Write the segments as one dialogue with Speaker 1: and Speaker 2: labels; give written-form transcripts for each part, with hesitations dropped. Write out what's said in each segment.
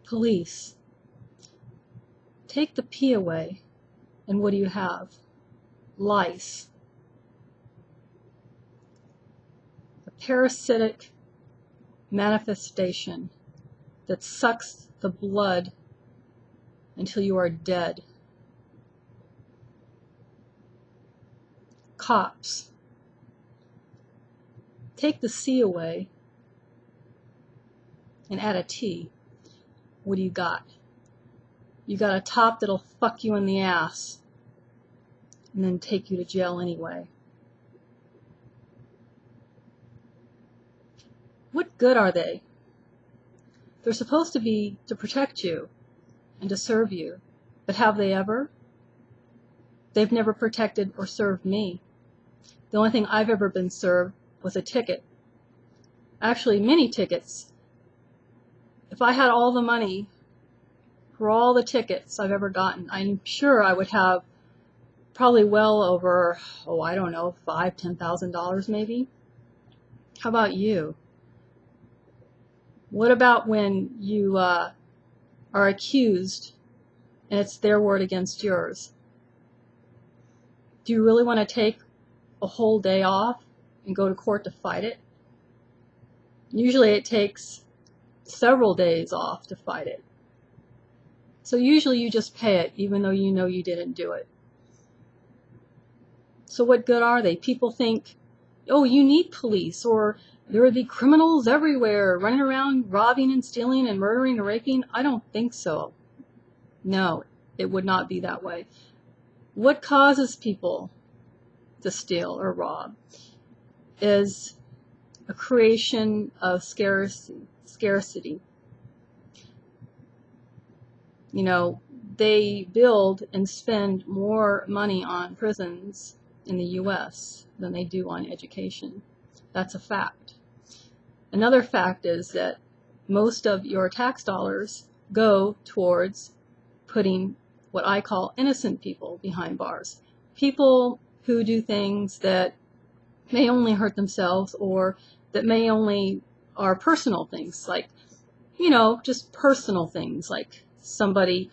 Speaker 1: Police. Take the P away, and what do you have? Lice. A parasitic manifestation that sucks the blood until you are dead. Cops. Take the C away and add a T. What do you got? You got a top that'll fuck you in the ass and then take you to jail anyway. What good are they? They're supposed to be to protect you and to serve you, but have they ever? They've never protected or served me. The only thing I've ever been served was a ticket. Actually, many tickets. If I had all the money for all the tickets I've ever gotten, I'm sure I would have probably well over, I don't know, $5,000, $10,000 maybe. How about you? What about when you are accused and it's their word against yours? Do you really want to take a whole day off and go to court to fight it? Usually it takes several days off to fight it. So usually you just pay it even though you know you didn't do it. So what good are they? People think, oh, you need police, or there would be criminals everywhere running around robbing and stealing and murdering and raping. I don't think so. No, it would not be that way. What causes people to steal or rob is a creation of scarcity. You know, they build and spend more money on prisons in the U.S. than they do on education. That's a fact. Another fact is that most of your tax dollars go towards putting what I call innocent people behind bars. People who do things that may only hurt themselves, or that may only are personal things, like, you know, just personal things, like somebody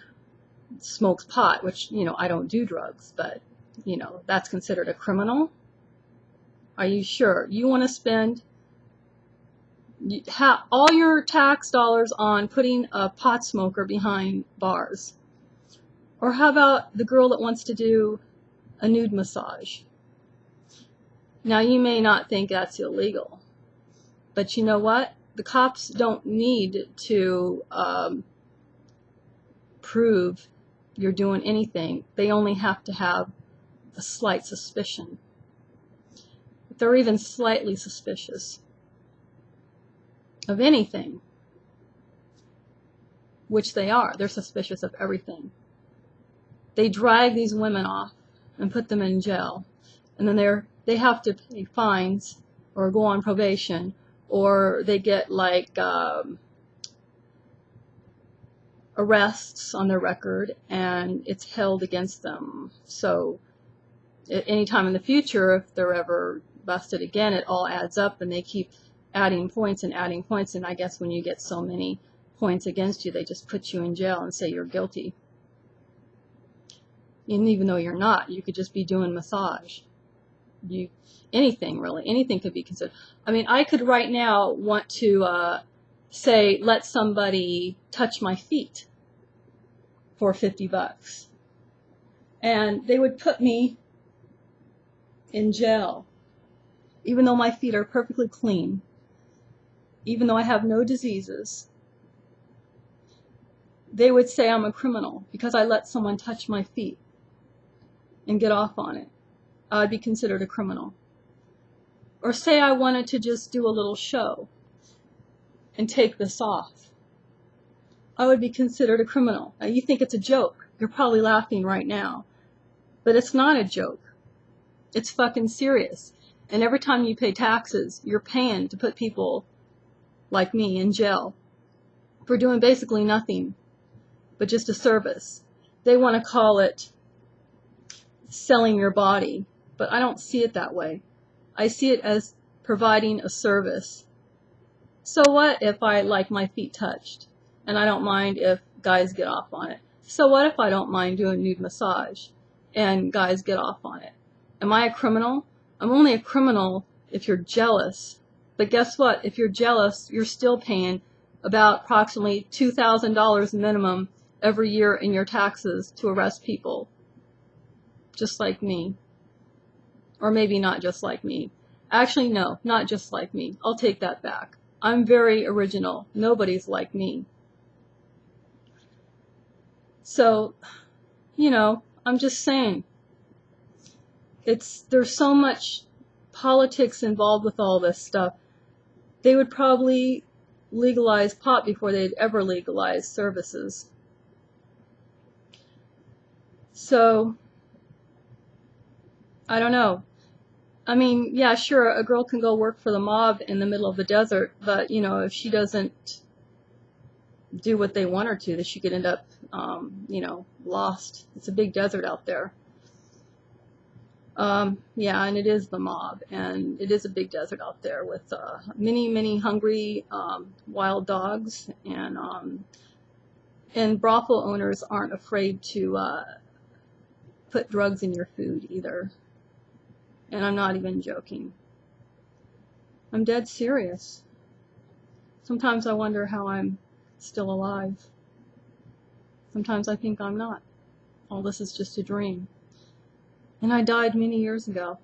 Speaker 1: smokes pot, which, you know, I don't do drugs, but, you know, that's considered a criminal. Are you sure you want to spend all your tax dollars on putting a pot smoker behind bars? Or how about the girl that wants to do a nude massage? Now, you may not think that's illegal, but you know what? The cops don't need to prove you're doing anything. They only have to have a slight suspicion. If they're even slightly suspicious of anything, which they are, they're suspicious of everything. They drag these women off and put them in jail, and then they have to pay fines or go on probation, or they get like arrests on their record, and it's held against them. So anytime in the future, if they're ever busted again, it all adds up, and they keep adding points, and I guess when you get so many points against you, they just put you in jail and say you're guilty. And even though you're not, you could just be doing massage. Anything really, anything could be considered. I mean, I could right now want to say, let somebody touch my feet for $50, and they would put me in jail, even though my feet are perfectly clean, even though I have no diseases. They would say I'm a criminal because I let someone touch my feet and get off on it. I'd be considered a criminal. Or say I wanted to just do a little show and take this off. I would be considered a criminal. Now, you think it's a joke. You're probably laughing right now. But it's not a joke. It's fucking serious. And every time you pay taxes, you're paying to put people like me in jail for doing basically nothing but just a service. They want to call it selling your body, but I don't see it that way. I see it as providing a service. So what if I like my feet touched? and I don't mind if guys get off on it. So what if I don't mind doing nude massage and guys get off on it? Am I a criminal? I'm only a criminal if you're jealous. But guess what? If you're jealous, you're still paying about approximately $2,000 minimum every year in your taxes to arrest people. Just like me. Or maybe not just like me. Actually, no, not just like me. I'll take that back. I'm very original. Nobody's like me. So, you know, I'm just saying. There's so much politics involved with all this stuff. They would probably legalize pot before they'd ever legalize services. So, I don't know. I mean, yeah, sure, a girl can go work for the mob in the middle of the desert, but, you know, if she doesn't do what they want her to, then she could end up, you know, lost. It's a big desert out there. Yeah, and it is the mob, and it is a big desert out there with many hungry wild dogs, and brothel owners aren't afraid to put drugs in your food either. And I'm not even joking. I'm dead serious. Sometimes I wonder how I'm still alive. Sometimes I think I'm not. All this is just a dream. And I died many years ago.